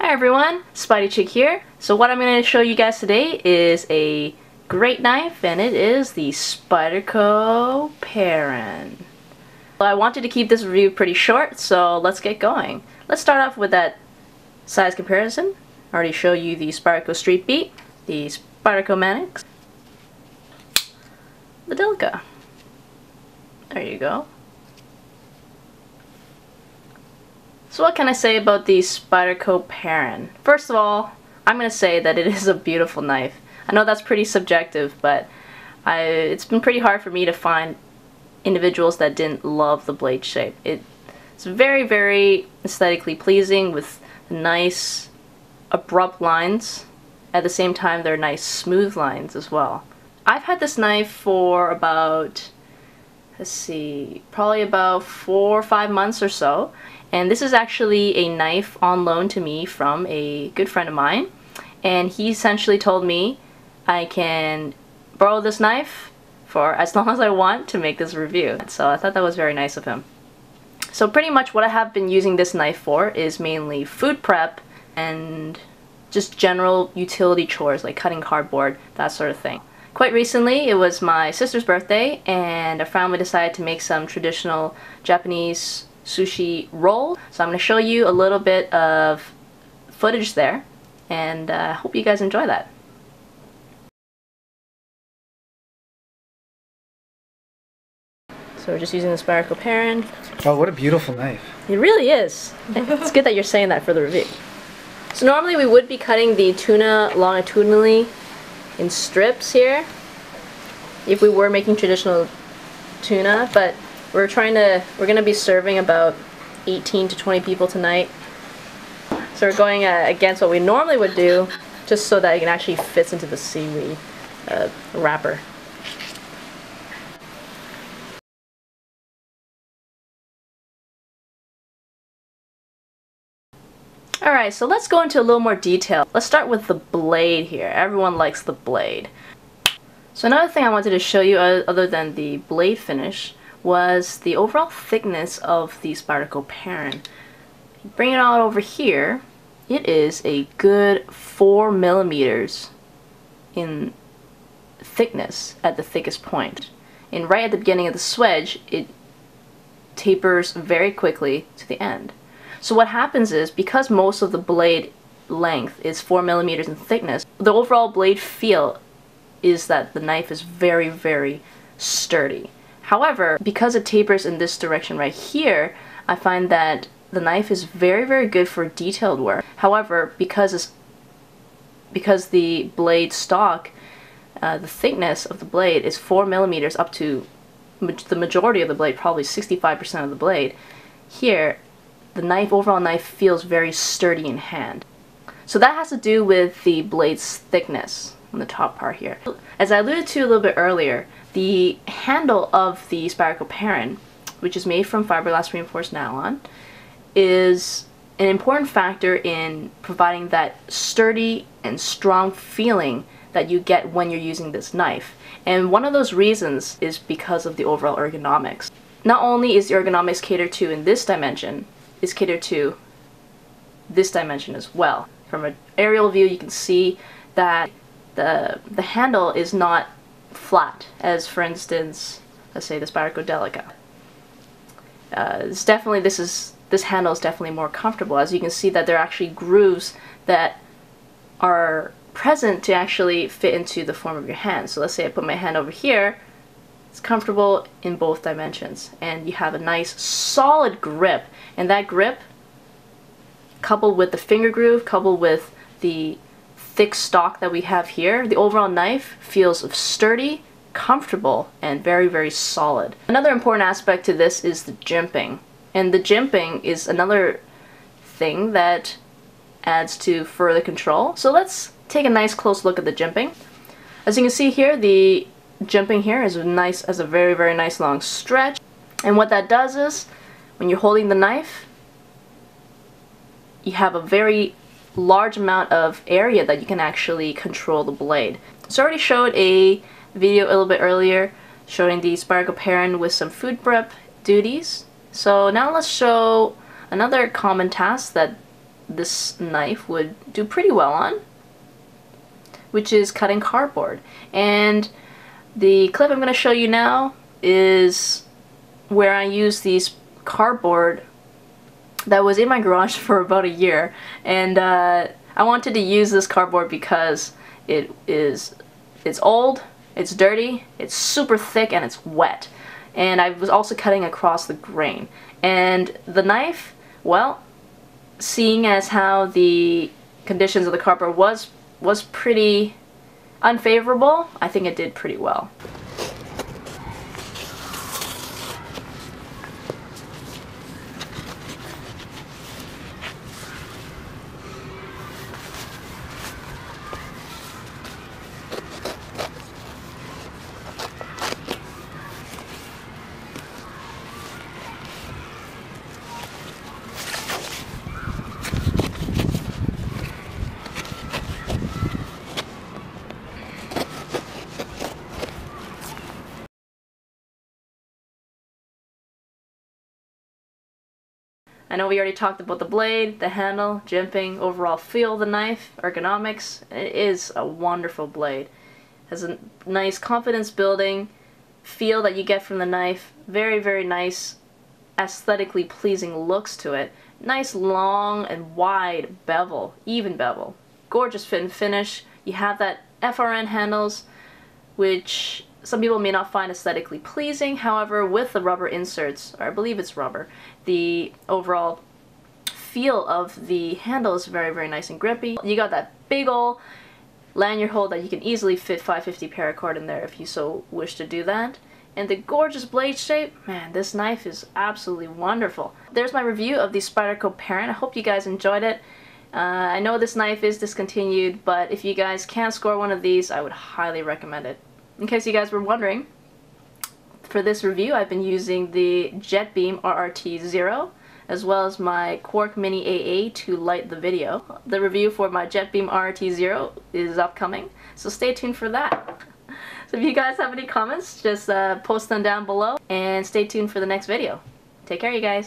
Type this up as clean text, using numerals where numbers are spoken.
Hi everyone, Spydiechick here. So what I'm going to show you guys today is a great knife, and it is the Spyderco Perrin. Well, I wanted to keep this review pretty short, so let's get going. Let's start off with that size comparison. I already showed you the Spyderco Streetbeat, the Spyderco Manix, the Delica. There you go. So what can I say about the Spyderco Perrin? First of all, I'm going to say that it is a beautiful knife. I know that's pretty subjective, but it's been pretty hard for me to find individuals that didn't love the blade shape. It's very, very aesthetically pleasing with nice abrupt lines. At the same time, they're nice smooth lines as well. I've had this knife for about, let's see, probably about 4 or 5 months or so. And this is actually a knife on loan to me from a good friend of mine. And he essentially told me I can borrow this knife for as long as I want to make this review. So I thought that was very nice of him. So pretty much what I have been using this knife for is mainly food prep and just general utility chores like cutting cardboard, that sort of thing. Quite recently, it was my sister's birthday, and our family decided to make some traditional Japanese sushi roll. So I'm going to show you a little bit of footage there, and I hope you guys enjoy that. So we're just using the Spyderco Perrin. Oh, what a beautiful knife. It really is. It's good that you're saying that for the review. So normally we would be cutting the tuna longitudinally in strips here if we were making traditional tuna, but we're gonna be serving about 18 to 20 people tonight, so we're going against what we normally would do, just so that it can actually fits into the seaweed wrapper. Alright, so let's go into a little more detail. Let's start with the blade here. Everyone likes the blade. So another thing I wanted to show you, other than the blade finish, was the overall thickness of the Spyderco Perrin. Bring it on over here, it is a good 4 millimeters in thickness at the thickest point. And right at the beginning of the swedge, it tapers very quickly to the end. So what happens is, because most of the blade length is 4 millimeters in thickness, the overall blade feel is that the knife is very, very sturdy. However, because it tapers in this direction right here, I find that the knife is very, very good for detailed work. However, because the blade stock, the thickness of the blade is 4 millimeters up to the majority of the blade, probably 65% of the blade, here the overall knife feels very sturdy in hand. So that has to do with the blade's thickness on the top part here. As I alluded to a little bit earlier, the handle of the Spyderco Perrin, which is made from fiberglass reinforced nylon, is an important factor in providing that sturdy and strong feeling that you get when you're using this knife. And one of those reasons is because of the overall ergonomics. Not only is the ergonomics catered to in this dimension, it's catered to this dimension as well. From an aerial view, you can see that the handle is not flat, as for instance, let's say the Spyderco Delica. This handle is definitely more comfortable. As you can see, that there are actually grooves that are present to actually fit into the form of your hand. So let's say I put my hand over here, it's comfortable in both dimensions, and you have a nice solid grip, and that grip, coupled with the finger groove, coupled with the thick stock that we have here, the overall knife feels sturdy, comfortable, and very, very solid. Another important aspect to this is the jimping, and the jimping is another thing that adds to further control. So let's take a nice close look at the jimping. As you can see here, the jimping here is a very, very nice long stretch, and what that does is, when you're holding the knife, you have a very large amount of area that you can actually control the blade. So I already showed a video a little bit earlier showing the Spyderco Perrin with some food prep duties. So now let's show another common task that this knife would do pretty well on, which is cutting cardboard. And the clip I'm going to show you now is where I use these cardboard that was in my garage for about a year, and I wanted to use this cardboard because it's old, it's dirty, it's super thick, and it's wet. And I was also cutting across the grain. And the knife, well, seeing as how the conditions of the cardboard was pretty unfavorable, I think it did pretty well. I know we already talked about the blade, the handle, jimping, overall feel of the knife, ergonomics. It is a wonderful blade. It has a nice confidence building feel that you get from the knife. Very, very nice, aesthetically pleasing looks to it. Nice long and wide bevel, even bevel. Gorgeous fit and finish. You have that FRN handles, which some people may not find aesthetically pleasing. However, with the rubber inserts, or I believe it's rubber, the overall feel of the handle is very, very nice and grippy. You got that big ol' lanyard hole that you can easily fit 550 paracord in there if you so wish to do that. And the gorgeous blade shape, man, this knife is absolutely wonderful. There's my review of the Spyderco Perrin. I hope you guys enjoyed it. I know this knife is discontinued, but if you guys can score one of these, I would highly recommend it. In case you guys were wondering, for this review I've been using the Jetbeam RRT0 as well as my Quark Mini AA to light the video. The review for my Jetbeam RRT0 is upcoming, so stay tuned for that. So if you guys have any comments, just post them down below and stay tuned for the next video. Take care, you guys.